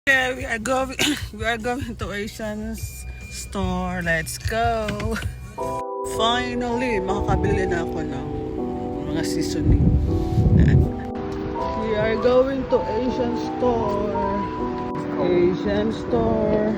Yeah, we are going. We are going to Asian's store. Let's go. Finally, makakabili na ako ng mga seasoning. We are going to Asian store. Asian store.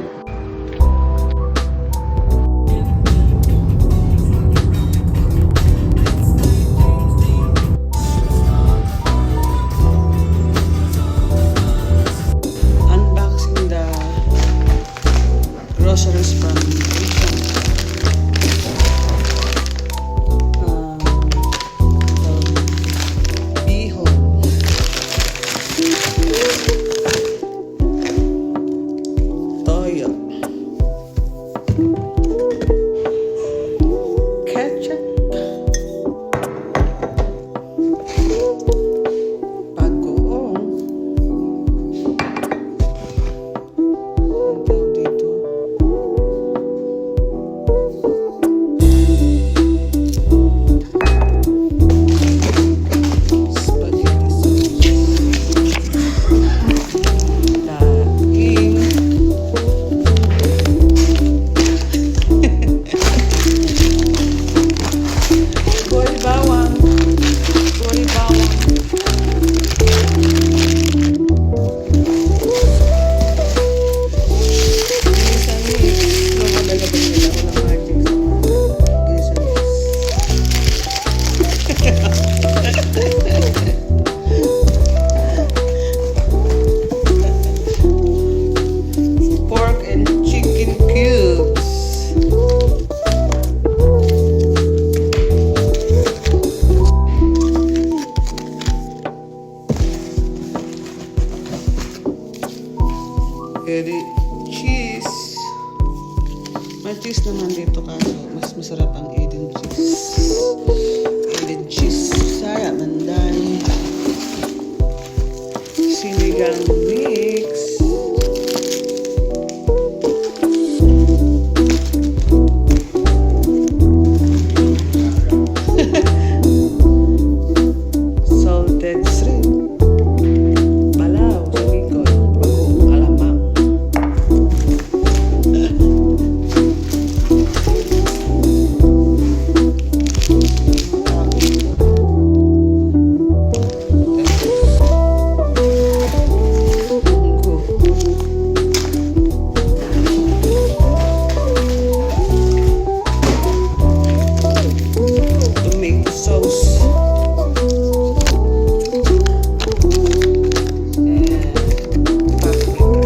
Groceries from Bihon. Toyo. Ketchup. Bagoong. Pork and chicken cubes. Pwede cheese. May cheese naman dito kaso mas masarap ang Eden cheese. Eden cheese. Sarap, manday. Sinigang